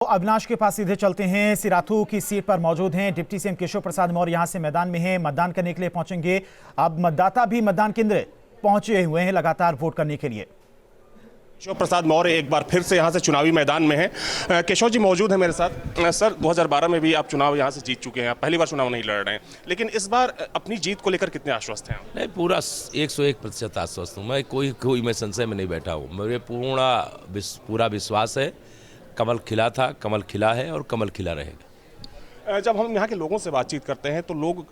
तो अविनाश के पास सीधे चलते हैं। सिराथू की सीट पर मौजूद हैं डिप्टी सीएम केशव प्रसाद मौर्य, यहां से मैदान में हैं, मतदान करने के लिए पहुंचेंगे। अब मतदाता भी मतदान केंद्र पहुंचे हुए हैं लगातार वोट करने के लिए। केशव प्रसाद मौर्य एक बार फिर से यहां से चुनावी मैदान में हैं। केशव जी मौजूद हैं मेरे साथ। सर, 2012 में भी आप चुनाव यहां से जीत चुके हैं, आप पहली बार चुनाव नहीं लड़ रहे हैं, लेकिन इस बार अपनी जीत को लेकर कितने आश्वस्त हैं? नहीं, पूरा 101% आश्वस्त हूँ मैं। कोई मैं संशय में नहीं बैठा हूँ। मेरे पूरा विश्वास है। कमल खिला था, कमल खिला है और कमल खिला रहेगा। जब हम यहाँ के लोगों से बातचीत करते हैं तो लोग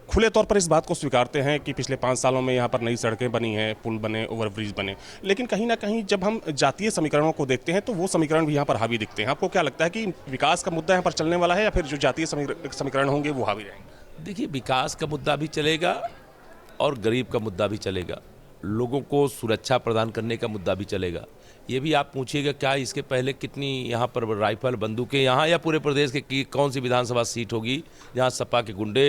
खुले तौर पर इस बात को स्वीकारते हैं कि पिछले 5 सालों में यहाँ पर नई सड़कें बनी हैं, पुल बने, ओवरब्रिज बने, लेकिन कहीं ना कहीं जब हम जातीय समीकरणों को देखते हैं तो वो समीकरण भी यहाँ पर हावी दिखते हैं। आपको क्या लगता है कि विकास का मुद्दा यहाँ पर चलने वाला है या फिर जो जातीय समीकरण होंगे वो हावी रहेंगे? देखिए, विकास का मुद्दा भी चलेगा और गरीब का मुद्दा भी चलेगा, लोगों को सुरक्षा प्रदान करने का मुद्दा भी चलेगा। ये भी आप पूछिएगा क्या इसके पहले कितनी यहाँ पर राइफल बंदूकें यहाँ या पूरे प्रदेश के कौन सी विधानसभा सीट होगी जहाँ सपा के गुंडे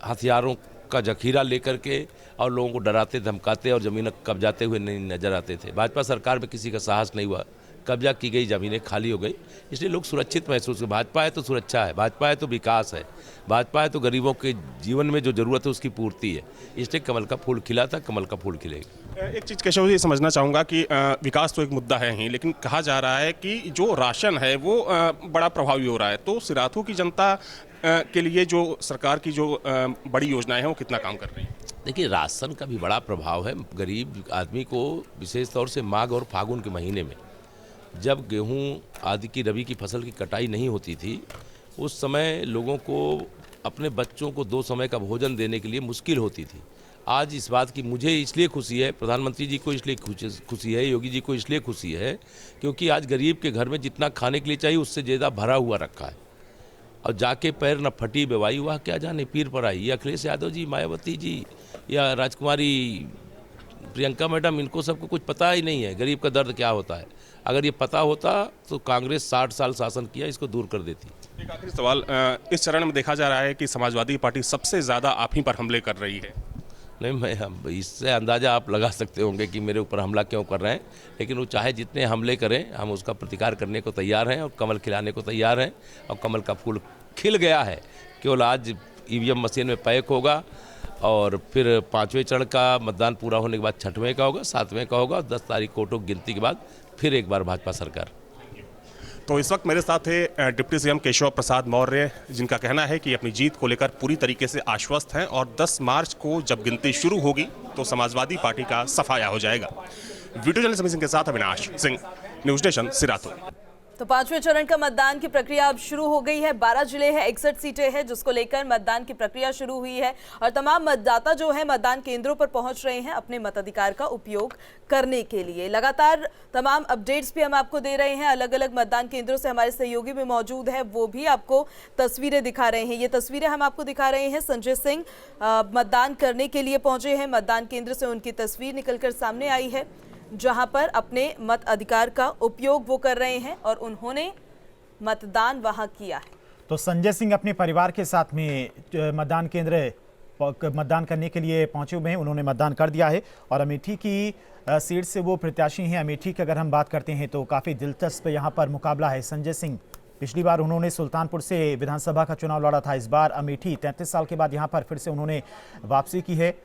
हथियारों का जखीरा लेकर के और लोगों को डराते धमकाते और ज़मीन कब्जाते हुए नहीं नजर आते थे। भाजपा सरकार में किसी का साहस नहीं हुआ, कब्जा की गई, ज़मीनें खाली हो गई, इसलिए लोग सुरक्षित महसूस कर। भाजपा है तो सुरक्षा है, भाजपा है तो विकास है, भाजपा है तो गरीबों के जीवन में जो ज़रूरत है उसकी पूर्ति है, इसलिए कमल का फूल खिला था, कमल का फूल खिलेगा। एक चीज़ केशव जी समझना चाहूँगा कि विकास तो एक मुद्दा है ही, लेकिन कहा जा रहा है कि जो राशन है वो बड़ा प्रभावी हो रहा है, तो सिराथू की जनता के लिए जो सरकार की जो बड़ी योजनाएं हैं वो कितना काम कर रही है? देखिए, राशन का भी बड़ा प्रभाव है। गरीब आदमी को विशेष तौर से माघ और फागुन के महीने में जब गेहूं आदि की रबी की फसल की कटाई नहीं होती थी, उस समय लोगों को अपने बच्चों को 2 समय का भोजन देने के लिए मुश्किल होती थी। आज इस बात की मुझे इसलिए खुशी है, प्रधानमंत्री जी को इसलिए खुशी है, योगी जी को इसलिए खुशी है क्योंकि आज गरीब के घर में जितना खाने के लिए चाहिए उससे ज़्यादा भरा हुआ रखा है। और जाके पैर न फटी बेवाई हुआ क्या जाने पीर पर आई, या अखिलेश यादव जी, मायावती जी या राजकुमारी प्रियंका मैडम, इनको सबको कुछ पता ही नहीं है गरीब का दर्द क्या होता है। अगर ये पता होता तो कांग्रेस 60 साल शासन किया, इसको दूर कर देती। एक आखिरी सवाल, इस चरण में देखा जा रहा है कि समाजवादी पार्टी सबसे ज़्यादा आप ही पर हमले कर रही है। नहीं, मैं इससे अंदाज़ा आप लगा सकते होंगे कि मेरे ऊपर हमला क्यों कर रहे हैं, लेकिन वो चाहे जितने हमले करें हम उसका प्रतिकार करने को तैयार हैं और कमल खिलाने को तैयार हैं। और कमल का फूल खिल गया है, केवल आज ईवीएम मशीन में पैक होगा और फिर 5वें चरण का मतदान पूरा होने के बाद 6वें का होगा, 7वें का होगा और 10 तारीख को वोटों की गिनती के बाद फिर एक बार भाजपा सरकार। तो इस वक्त मेरे साथ है डिप्टी सीएम केशव प्रसाद मौर्य, जिनका कहना है कि अपनी जीत को लेकर पूरी तरीके से आश्वस्त हैं और 10 मार्च को जब गिनती शुरू होगी तो समाजवादी पार्टी का सफाया हो जाएगा। वीडियो जर्नलिस्ट समीर सिंह के साथ अविनाश सिंह, न्यूज नेशन, सिराथू। तो 5वें चरण का मतदान की प्रक्रिया अब शुरू हो गई है। 12 जिले हैं, 61 सीटें हैं जिसको लेकर मतदान की प्रक्रिया शुरू हुई है और तमाम मतदाता जो है मतदान केंद्रों पर पहुंच रहे हैं अपने मताधिकार का उपयोग करने के लिए। लगातार तमाम अपडेट्स भी हम आपको दे रहे हैं। अलग अलग मतदान केंद्रों से हमारे सहयोगी भी मौजूद है, वो भी आपको तस्वीरें दिखा रहे हैं। ये तस्वीरें हम आपको दिखा रहे हैं। संजय सिंह मतदान करने के लिए पहुंचे हैं, मतदान केंद्र से उनकी तस्वीर निकलकर सामने आई है जहां पर अपने मत अधिकार का उपयोग वो कर रहे हैं और उन्होंने मतदान वहां किया है। तो संजय सिंह अपने परिवार के साथ में मतदान केंद्र मतदान करने के लिए पहुंचे हुए हैं, उन्होंने मतदान कर दिया है और अमेठी की सीट से वो प्रत्याशी हैं। अमेठी की अगर हम बात करते हैं तो काफ़ी दिलचस्प यहाँ पर मुकाबला है। संजय सिंह पिछली बार उन्होंने सुल्तानपुर से विधानसभा का चुनाव लड़ा था, इस बार अमेठी 33 साल के बाद यहाँ पर फिर से उन्होंने वापसी की है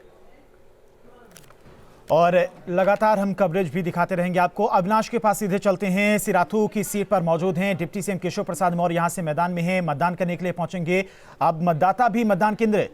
और लगातार हम कवरेज भी दिखाते रहेंगे आपको। अविनाश के पास सीधे चलते हैं। सिराथू की सीट पर मौजूद हैं डिप्टी सीएम केशव प्रसाद मौर्य, यहां से मैदान में हैं, मतदान करने के लिए पहुंचेंगे। अब मतदाता भी मतदान केंद्र